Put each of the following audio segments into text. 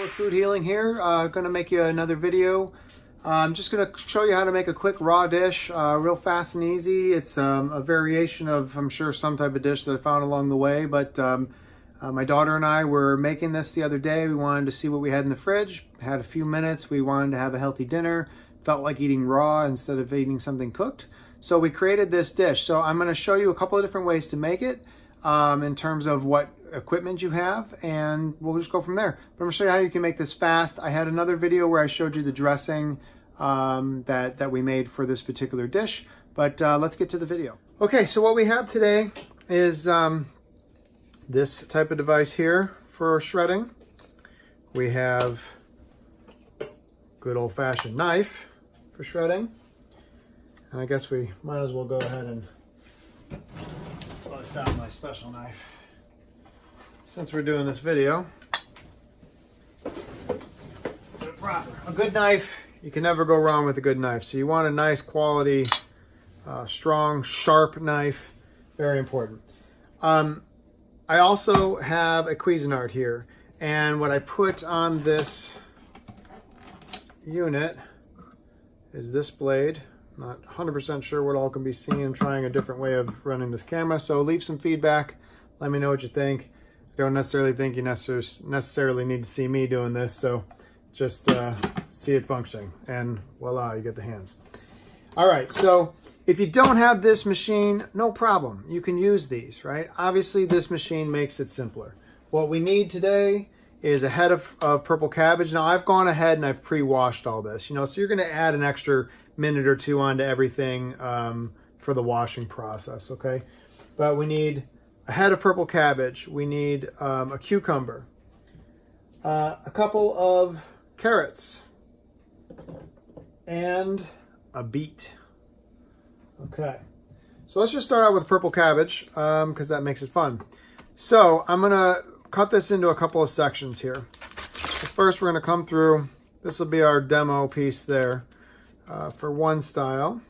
Food Healing here. Going to make you another video. I'm just going to show you how to make a quick raw dish, real fast and easy. It's a variation of, I'm sure, some type of dish that I found along the way, but my daughter and I were making this the other day. We wanted to see what we had in the fridge. Had a few minutes. We wanted to have a healthy dinner. Felt like eating raw instead of eating something cooked. So we created this dish. So I'm going to show you a couple of different ways to make it in terms of what equipment you have, and we'll just go from there. But I'm going to show you how you can make this fast. I had another video where I showed you the dressing that we made for this particular dish, but let's get to the video. Okay, so what we have today is this type of device here for shredding. We have good old-fashioned knife for shredding, and I guess we might as well go ahead and bust out my special knife since we're doing this video. A good knife, you can never go wrong with a good knife. So you want a nice quality, strong, sharp knife. Very important. I also have a Cuisinart here, and what I put on this unit is this blade. Not 100% sure what all can be seen. I'm trying a different way of running this camera, so leave some feedback. Let me know what you think. I don't necessarily think you necessarily need to see me doing this, so just see it functioning, and voila, you get the hands. All right, so if you don't have this machine, no problem. You can use these, right? Obviously, this machine makes it simpler. What we need today is a head of purple cabbage. Now, I've gone ahead and I've pre-washed all this, so you're going to add an extra minute or two onto everything for the washing process, okay? But we need a head of purple cabbage. We need a cucumber, a couple of carrots, and a beet. Okay, so let's just start out with purple cabbage because that makes it fun. So I'm gonna cut this into a couple of sections here. So first, we're gonna come through. This will be our demo piece there for one style.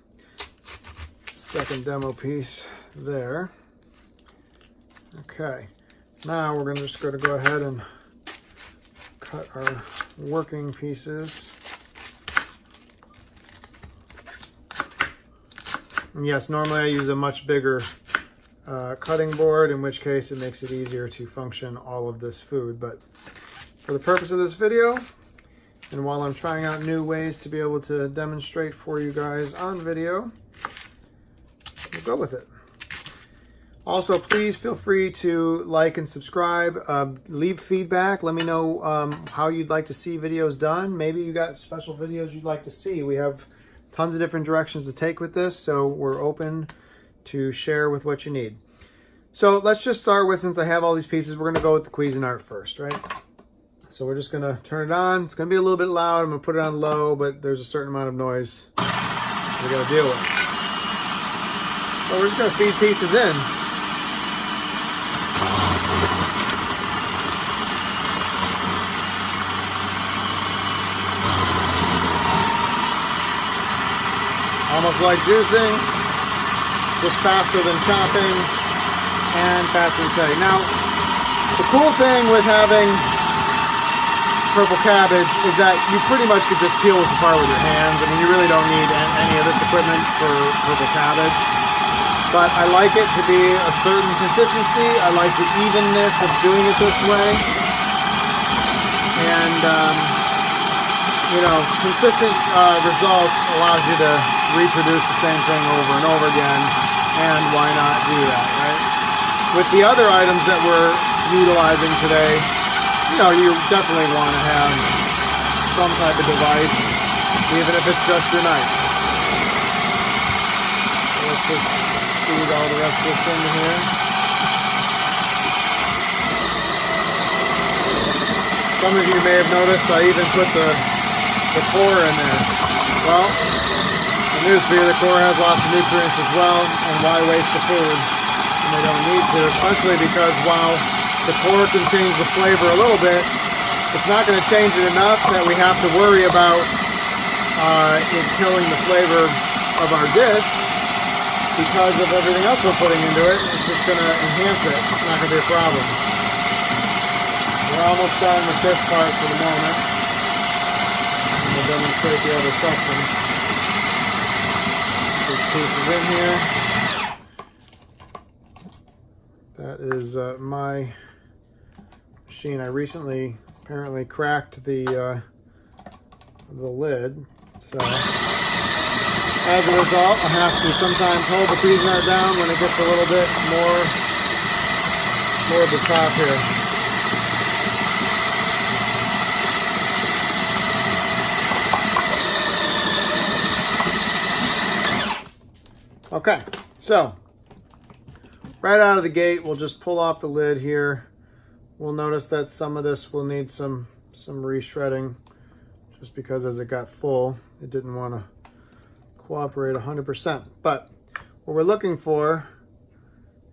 Second demo piece there. Okay, now we're just going to go ahead and cut our working pieces. And yes, normally I use a much bigger cutting board, in which case it makes it easier to function all of this food. But for the purpose of this video, and while I'm trying out new ways to be able to demonstrate for you guys on video, we'll go with it. Also, please feel free to like and subscribe. Leave feedback. Let me know how you'd like to see videos done. Maybe you got special videos you'd like to see. We have tons of different directions to take with this, so we're open to share with what you need. So let's just start with, since I have all these pieces, we're going to go with the Cuisinart first, right? So we're just going to turn it on. It's going to be a little bit loud. I'm going to put it on low, but there's a certain amount of noise we got to deal with. So we're just going to feed pieces in. Almost like juicing, just faster than chopping and faster than cutting. Now, the cool thing with having purple cabbage is that you pretty much could just peel this apart with your hands. I mean, you really don't need any of this equipment for purple cabbage. But I like it to be a certain consistency. I like the evenness of doing it this way. And, consistent results allows you to reproduce the same thing over and over again. And why not do that, right? With the other items that we're utilizing today, you definitely want to have some type of device, even if it's just your knife. So let's just feed all the rest of this into here. Some of you may have noticed I even put the core in there. Well, the news for you, the core has lots of nutrients as well, and why waste the food when they don't need to, especially because while the core can change the flavor a little bit, it's not going to change it enough that we have to worry about it killing the flavor of our dish because of everything else we're putting into it. It's just going to enhance it. It's not going to be a problem. we're almost done with this part for the moment. And we'll demonstrate the other sections. These pieces in here. That is my machine. I recently apparently cracked the lid, so as a result, I have to sometimes hold the Cuisinart down when it gets a little bit more toward the top here. Okay, so right out of the gate, we'll just pull off the lid here. We'll notice that some of this will need some reshredding, just because as it got full, it didn't want to cooperate 100%. But what we're looking for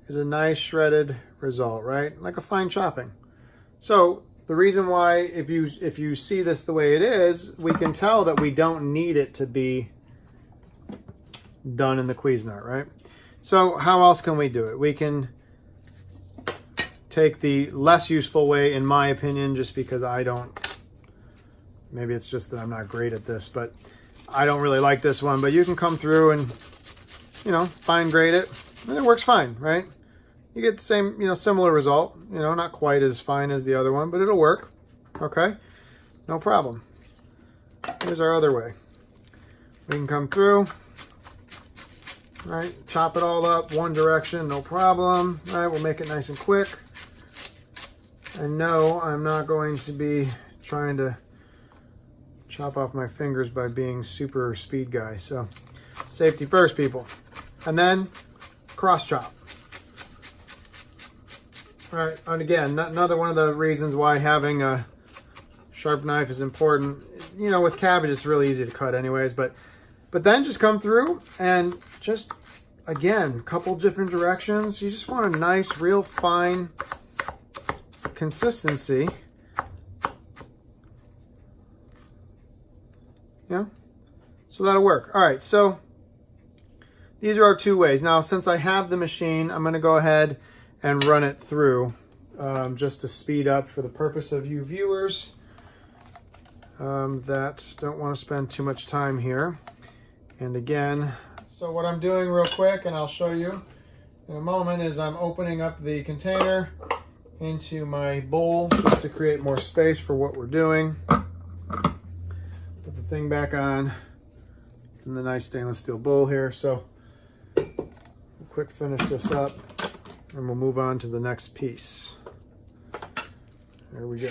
is a nice shredded result, right? Like a fine chopping. So the reason why, if you see this the way it is, we can tell that we don't need it to be done in the Cuisinart, right? So how else can we do it? We can take the less useful way, in my opinion, just because I don't, maybe it's just that I'm not great at this, but I don't really like this one. But you can come through and, you know, fine grade it, and it works fine, right? You get the same, you know, similar result, you know, not quite as fine as the other one, but it'll work. Okay, no problem. Here's our other way. We can come through, right, chop it all up one direction, no problem, right? We'll make it nice and quick. And no, I'm not going to be trying to chop off my fingers by being super speed guy. So safety first, people. And then cross chop. All right, and again, another one of the reasons why having a sharp knife is important. You know, with cabbage, it's really easy to cut anyways, but then just come through and just, again, a couple different directions. You just want a nice, real fine consistency. Yeah, so that'll work. All right, so these are our two ways. Now, since I have the machine, I'm gonna go ahead and run it through just to speed up for the purpose of you viewers that don't want to spend too much time here. And again, so what I'm doing real quick, and I'll show you in a moment, is I'm opening up the container into my bowl just to create more space for what we're doing. Put the thing back on in the nice stainless steel bowl here. So we'll quick finish this up and we'll move on to the next piece. There we go.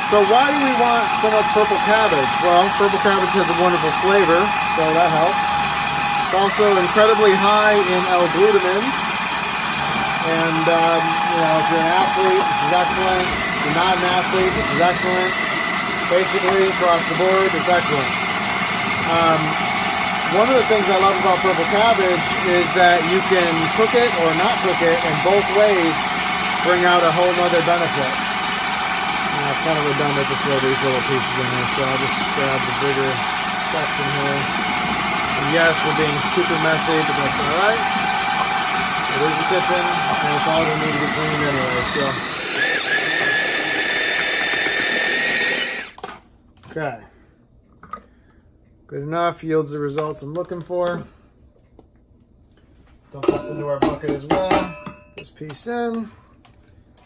So why do we want so much purple cabbage? Well, purple cabbage has a wonderful flavor, so that helps. It's also incredibly high in L-glutamine. And, you know, if you're an athlete, this is excellent. If you're not an athlete, this is excellent. Basically, across the board, it's excellent. One of the things I love about purple cabbage is that you can cook it or not cook it, and both ways bring out a whole nother benefit. It's kind of redundant to throw these little pieces in here, so I'll just grab the bigger section here. And yes, we're being super messy, but that's all right. It is a kitchen, and it's all going to need to be cleaned anyway, so. Okay. Good enough, yields the results I'm looking for. Dump this into our bucket as well. This piece in.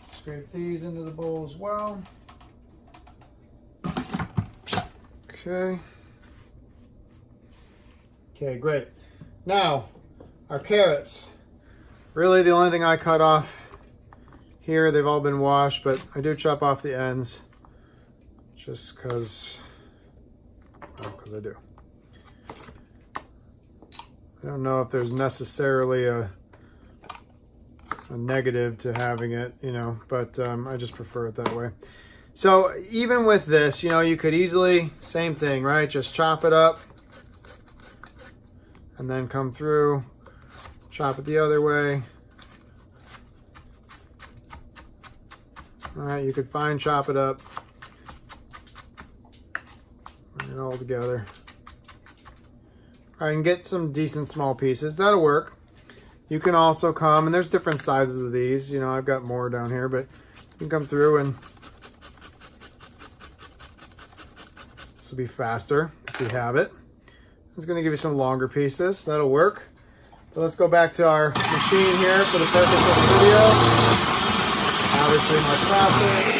Scrape these into the bowl as well. Okay. Okay, great. Now, our carrots. Really the only thing I cut off here, they've all been washed, but I do chop off the ends just because I do. I don't know if there's necessarily a negative to having it, you know, but I just prefer it that way. So even with this, you know, you could easily, same thing, right? Just chop it up and then come through, chop it the other way. All right, you could fine chop it up it all together. All right, and get some decent small pieces. That'll work. You can also come, and there's different sizes of these. You know, I've got more down here, but you can come through and this will be faster if you have it. It's going to give you some longer pieces. That'll work. But let's go back to our machine here for the purpose of the video. Obviously much faster.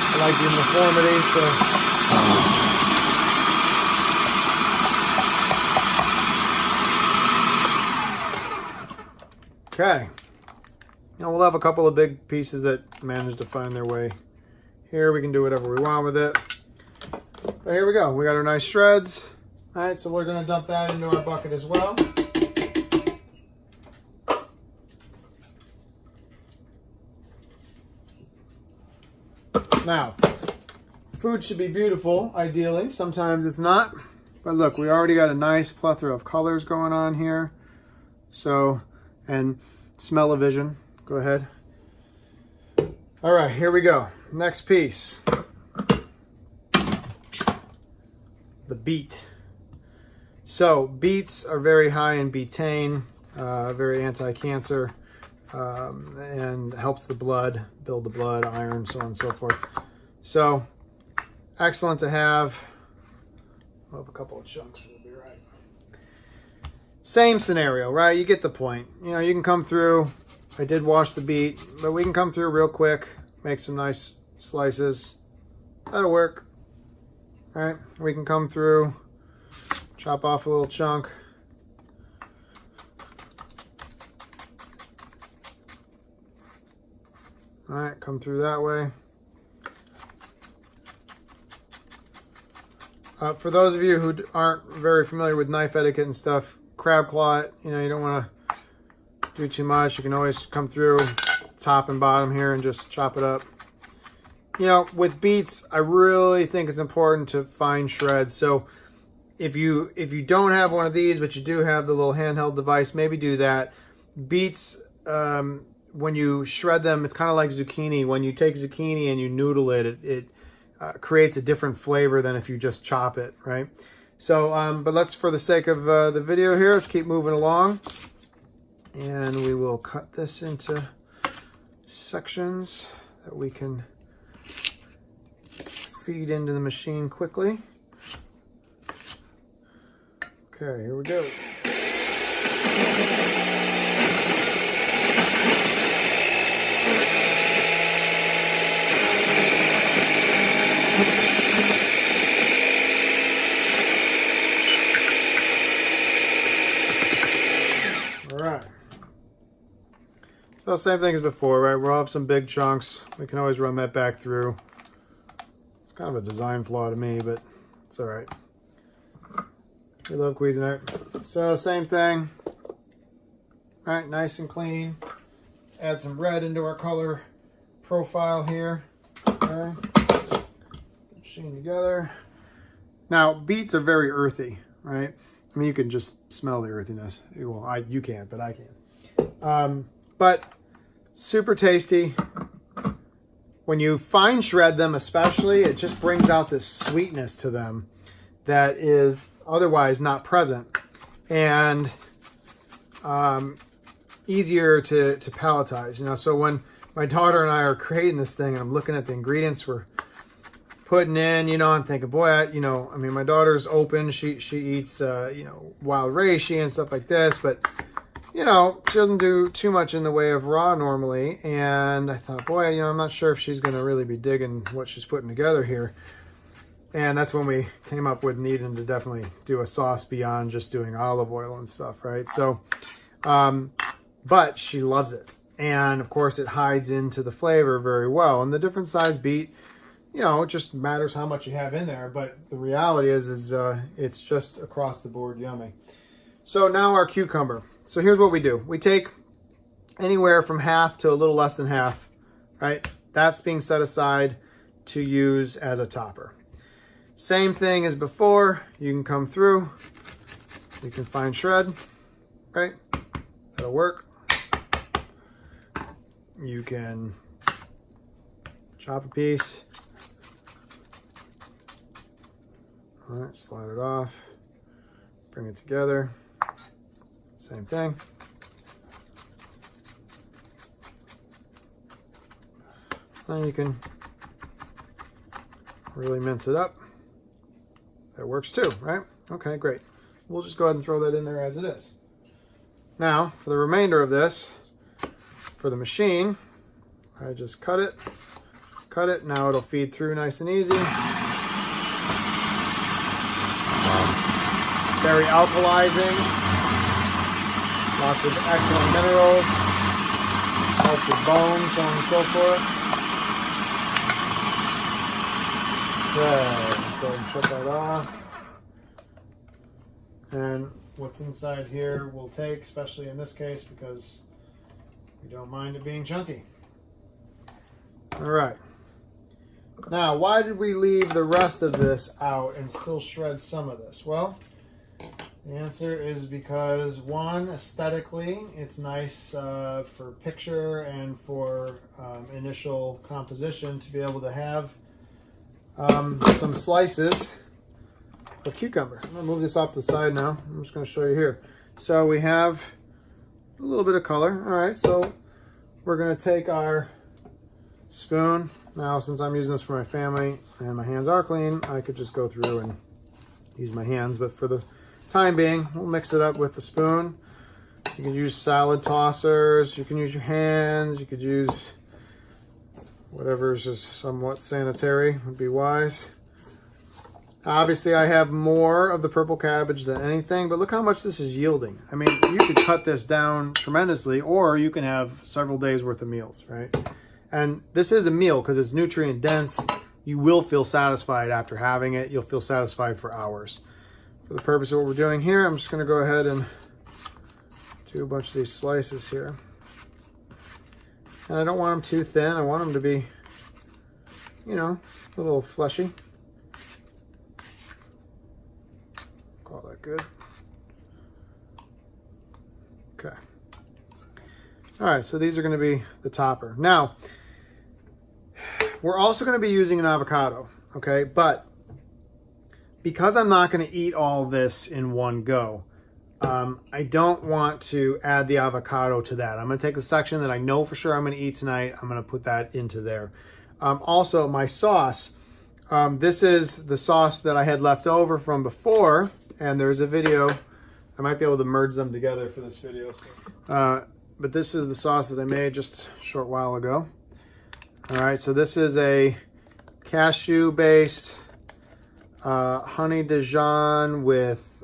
I like the uniformity, so. Okay. Now we'll have a couple of big pieces that manage to find their way here. We can do whatever we want with it. But here we go. We got our nice shreds. All right, so we're going to dump that into our bucket as well. Now, food should be beautiful, ideally. Sometimes it's not. But look, we already got a nice plethora of colors going on here. So, and smell-o-vision. Go ahead. All right, here we go. Next piece. The beet. So, beets are very high in betaine, very anti-cancer. And helps the blood, build the blood, iron, so on and so forth. So, excellent to have. I'll have a couple of chunks, it'll be right. Same scenario, right? You get the point. You know, you can come through. I did wash the beet, but we can come through real quick, make some nice slices. That'll work. All right, we can come through, chop off a little chunk. All right, come through that way. For those of you who aren't very familiar with knife etiquette and stuff, crab claw it, you know, you don't want to do too much. You can always come through top and bottom here and just chop it up. You know, with beets, I really think it's important to fine shred. So if you don't have one of these, but you do have the little handheld device, maybe do that. Beets, when you shred them, it's kind of like zucchini. When you take zucchini and you noodle it, it creates a different flavor than if you just chop it, right? So, but let's, for the sake of the video here, let's keep moving along. And we will cut this into sections that we can feed into the machine quickly. Okay, here we go. All right. So same thing as before, right? We'll have some big chunks. We can always run that back through. It's kind of a design flaw to me, but it's all right. We love Cuisinart. So same thing. All right, nice and clean. Let's add some red into our color profile here. Okay. Machine together. Now, beets are very earthy, right? I mean, you can just smell the earthiness. Well, you can't, but I can. But super tasty. When you fine shred them especially, it just brings out this sweetness to them that is otherwise not present. And easier to palletize, you know. So when my daughter and I are creating this thing and I'm looking at the ingredients we're putting in, you know, I'm thinking, boy, I mean, my daughter's open. She eats, you know, wild reishi and stuff like this, but, you know, she doesn't do too much in the way of raw normally. And I thought, boy, you know, I'm not sure if she's going to really be digging what she's putting together here. And that's when we came up with needing to definitely do a sauce beyond just doing olive oil and stuff, right? So, but she loves it. And of course it hides into the flavor very well. And the different size beet, you know, it just matters how much you have in there. But the reality is it's just across the board yummy. So now our cucumber. So here's what we do. We take anywhere from half to a little less than half, right? That's being set aside to use as a topper. Same thing as before. You can come through. You can fine shred, right? That'll work. You can chop a piece. All right, slide it off, bring it together. Same thing. Then you can really mince it up. That works too, right? Okay, great. We'll just go ahead and throw that in there as it is. Now, for the remainder of this, for the machine, I just cut it. Now it'll feed through nice and easy. Very alkalizing. Lots of excellent minerals. Helps with bones, so on and so forth. Okay, go ahead and shut that off. And what's inside here we'll take, especially in this case, because we don't mind it being chunky. All right. Now, why did we leave the rest of this out and still shred some of this? Well, the answer is because, one, aesthetically, it's nice for picture and for initial composition to be able to have some slices of cucumber. I'm going to move this off to the side now. I'm just going to show you here. So we have a little bit of color. All right, so we're going to take our spoon. Now, since I'm using this for my family and my hands are clean, I could just go through and use my hands. But for the time being, we'll mix it up with the spoon. You can use salad tossers. You can use your hands. You could use whatever's is somewhat sanitary would be wise. Obviously, I have more of the purple cabbage than anything, but look how much this is yielding. I mean, you could cut this down tremendously, or you can have several days worth of meals, right? And this is a meal because it's nutrient dense. You will feel satisfied after having it. You'll feel satisfied for hours. For the purpose of what we're doing here, I'm just going to go ahead and do a bunch of these slices here. And I don't want them too thin. I want them to be, you know, a little fleshy. Call that good. Okay. All right, so these are going to be the topper. Now, we're also going to be using an avocado, okay? But because I'm not going to eat all this in one go, I don't want to add the avocado to that. I'm going to take the section that I know for sure I'm going to eat tonight. I'm going to put that into there. Also, my sauce. This is the sauce that I had left over from before, and there's a video. I might be able to merge them together for this video. But this is the sauce that I made just a short while ago. All right, so this is a cashew-based honey Dijon with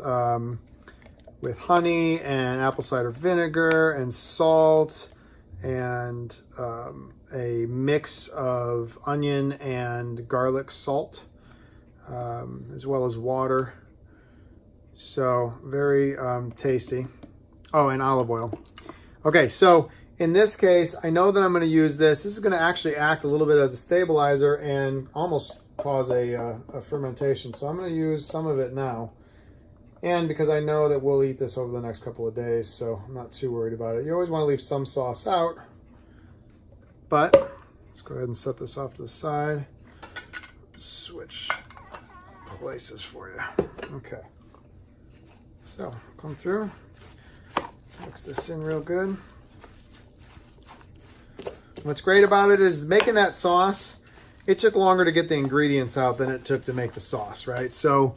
honey and apple cider vinegar and salt and a mix of onion and garlic salt, as well as water. So very tasty. Oh, and olive oil. Okay, so in this case, I know that I'm going to use this. This is going to actually act a little bit as a stabilizer and almost cause a fermentation. So I'm going to use some of it now. And because I know that we'll eat this over the next couple of days, so I'm not too worried about it. You always want to leave some sauce out. But let's go ahead and set this off to the side. Switch places for you. Okay. So come through. Mix this in real good. What's great about it is making that sauce, it took longer to get the ingredients out than it took to make the sauce, right? So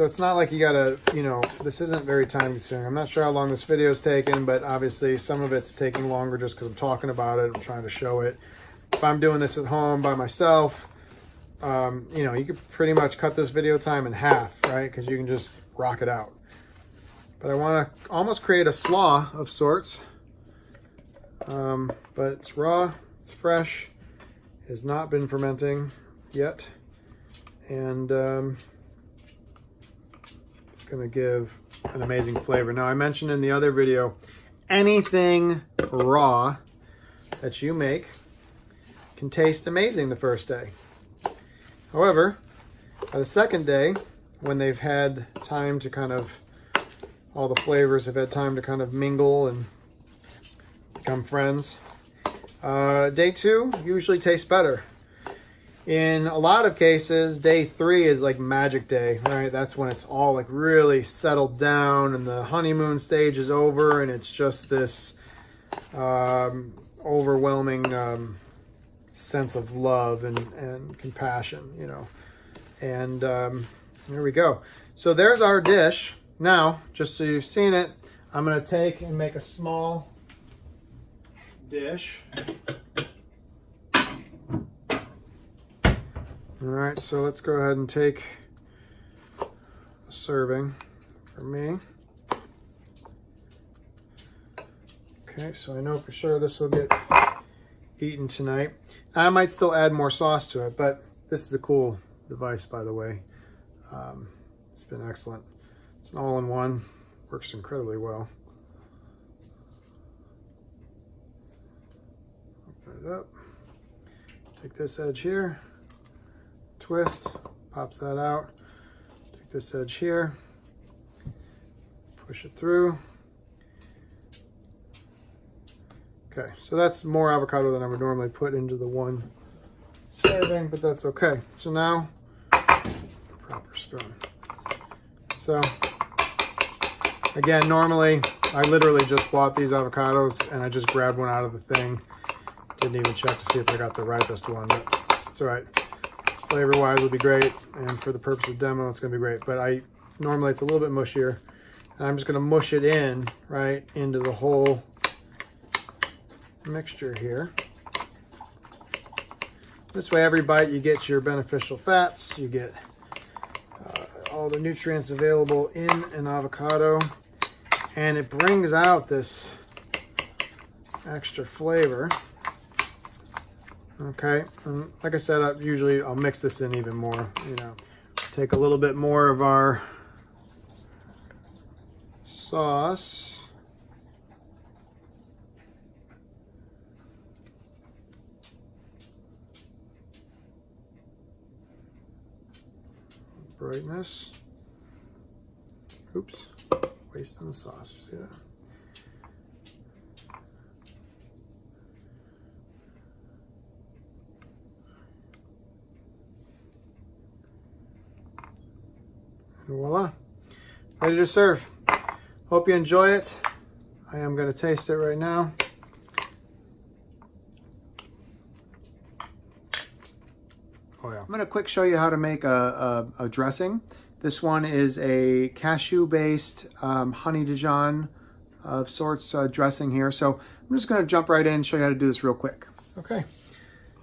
it's not like you gotta, you know, this isn't very time consuming. I'm not sure how long this video is taking, but obviously some of it's taking longer just because I'm talking about it. I'm trying to show it. If I'm doing this at home by myself, you know, you could pretty much cut this video time in half, right? Because you can just rock it out. But I want to almost create a slaw of sorts. But it's raw, it's fresh, it has not been fermenting yet, and it's going to give an amazing flavor. Now, I mentioned in the other video, anything raw that you make can taste amazing the first day. However, by the second day, when they've had time to kind of all the flavors have had time to kind of mingle and become friends. Day 2 usually tastes better. In a lot of cases, day 3 is like magic day, right? That's when it's all like really settled down and the honeymoon stage is over and it's just this overwhelming sense of love and compassion, you know. And there we go. So there's our dish. Now, just so you've seen it, I'm going to take and make a small dish. All right, so let's go ahead and take a serving for me. Okay, so I know for sure this will get eaten tonight. I might still add more sauce to it, but this is a cool device, by the way. It's been excellent. It's an all-in-one, works incredibly well. Open it up, take this edge here, twist, pops that out, take this edge here, push it through. Okay, so that's more avocado than I would normally put into the one serving, but that's okay. So now, proper spoon. So, again, normally, I literally just bought these avocados and I just grabbed one out of the thing. Didn't even check to see if I got the ripest one, but it's all right. Flavor-wise, it'll be great, and for the purpose of demo, it's gonna be great. But normally it's a little bit mushier, and I'm just gonna mush it in, right, into the whole mixture here. This way, every bite you get your beneficial fats, you get all the nutrients available in an avocado, and it brings out this extra flavor. Okay, and like I said, I'll mix this in even more, you know. Take a little bit more of our sauce. Brightness. Oops, wasting the sauce, you see that? And voila, ready to serve. Hope you enjoy it. I am going to taste it right now. Oh yeah. I'm going to quick show you how to make a dressing. This one is a cashew-based honey Dijon of sorts dressing here. So I'm just going to jump right in and show you how to do this real quick. Okay.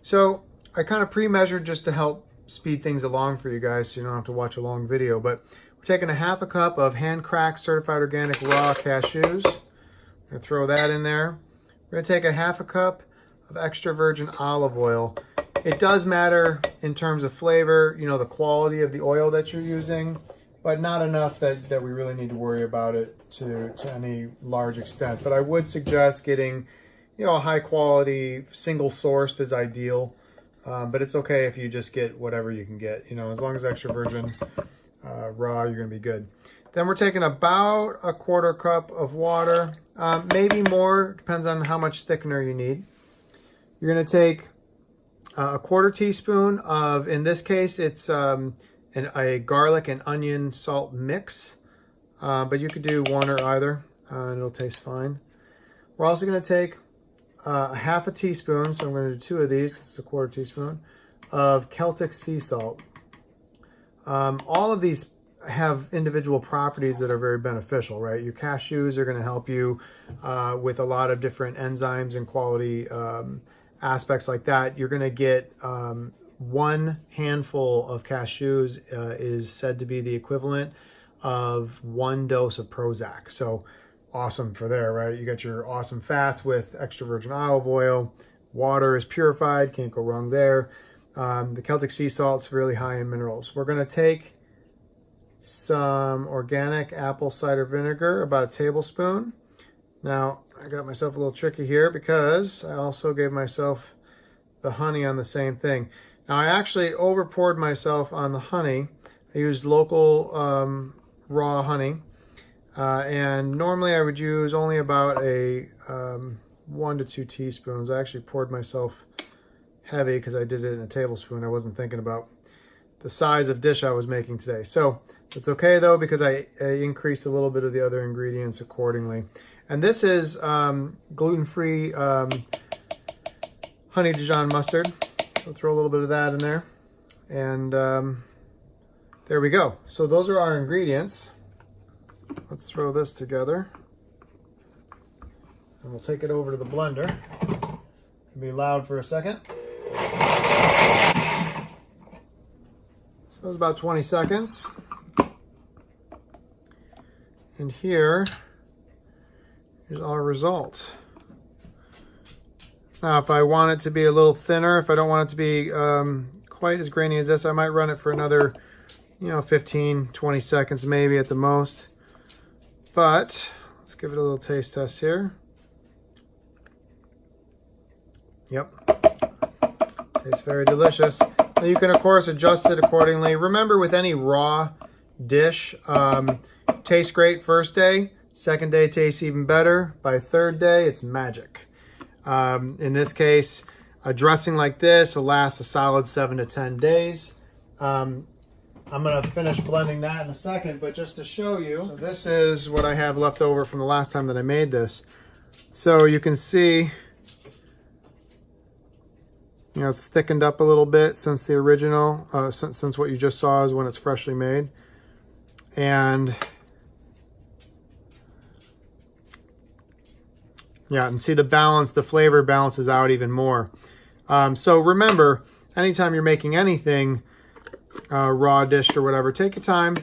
So I kind of pre-measured just to help speed things along for you guys so you don't have to watch a long video. But we're taking a half a cup of hand-cracked certified organic raw cashews. I'm going to throw that in there. We're going to take a half a cup of extra virgin olive oil. It does matter in terms of flavor, you know, the quality of the oil that you're using, but not enough that we really need to worry about it to any large extent. But I would suggest getting, you know, a high quality single sourced is ideal. But it's okay if you just get whatever you can get, you know, as long as extra virgin raw, you're going to be good. Then we're taking about a quarter cup of water, maybe more, depends on how much thickener you need. You're going to take a quarter teaspoon of, in this case, it's a garlic and onion salt mix, but you could do one or either, and it'll taste fine. We're also going to take half a teaspoon, so I'm going to do 2 of these, because it's a quarter teaspoon, of Celtic sea salt. All of these have individual properties that are very beneficial, right? Your cashews are going to help you with a lot of different enzymes and quality aspects like that. You're going to get 1 handful of cashews is said to be the equivalent of 1 dose of Prozac. So awesome for there, right? You got your awesome fats with extra virgin olive oil. Water is purified, can't go wrong there. The Celtic sea salt is really high in minerals. We're going to take some organic apple cider vinegar, about a tablespoon. Now, I got myself a little tricky here because I also gave myself the honey on the same thing. Now, I actually over poured myself on the honey. I used local raw honey. And normally I would use only about a 1 to 2 teaspoons. I actually poured myself heavy because I did it in a tablespoon. I wasn't thinking about the size of dish I was making today. So it's okay though, because I increased a little bit of the other ingredients accordingly. And this is gluten-free honey Dijon mustard. So throw a little bit of that in there. And there we go. So those are our ingredients. Let's throw this together. And we'll take it over to the blender. It'll be loud for a second. So it was about 20 seconds. And here is our result. Now, if I want it to be a little thinner, if I don't want it to be quite as grainy as this, I might run it for another, 15, 20 seconds maybe at the most. But let's give it a little taste test here. Yep, tastes very delicious. Now you can of course adjust it accordingly. Remember, with any raw dish, tastes great first day, second day tastes even better, by third day it's magic. In this case, a dressing like this will last a solid 7 to 10 days. I'm gonna finish blending that in a second, but just to show you, so this is what I have left over from the last time that I made this. So you can see, it's thickened up a little bit since the original, since what you just saw is when it's freshly made. And yeah, and see the balance, the flavor balances out even more. So remember, anytime you're making anything, raw dish or whatever, take your time.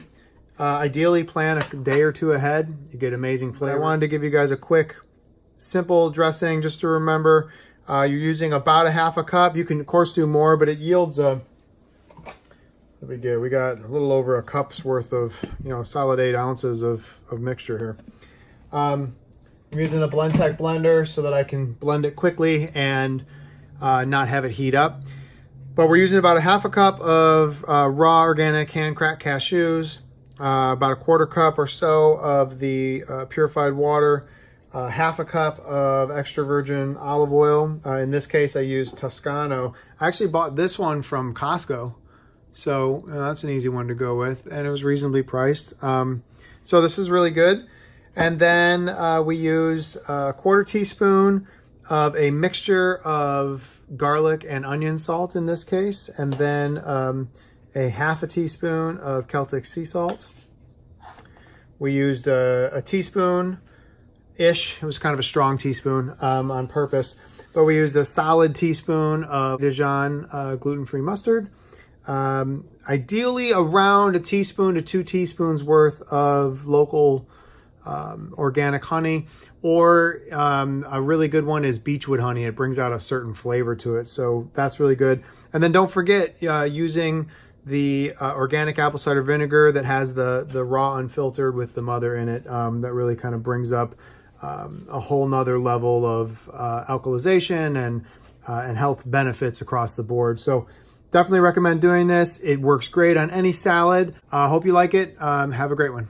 Ideally plan a day or two ahead. You get amazing flavor. I wanted to give you guys a quick, simple dressing just to remember. You're using about a half a cup. You can of course do more, but it yields what did we get? We got a little over a cup's worth of, solid 8 ounces of mixture here. I'm using a Blendtec blender so that I can blend it quickly and not have it heat up. But we're using about a half a cup of raw organic hand-cracked cashews, about a quarter cup or so of the purified water, half a cup of extra virgin olive oil. In this case, I used Toscano. I actually bought this one from Costco, so that's an easy one to go with, and it was reasonably priced. So this is really good. And then we use a quarter teaspoon of a mixture of garlic and onion salt in this case, and then a half a teaspoon of Celtic sea salt. We used a teaspoon-ish, it was kind of a strong teaspoon on purpose, but we used a solid teaspoon of Dijon gluten-free mustard. Ideally around a teaspoon to 2 teaspoons worth of local organic honey, or a really good one is beechwood honey. It brings out a certain flavor to it, so that's really good. And then don't forget using the organic apple cider vinegar that has the raw unfiltered with the mother in it. That really kind of brings up a whole nother level of alkalization and health benefits across the board. So definitely recommend doing this. It works great on any salad. Hope you like it. Have a great one.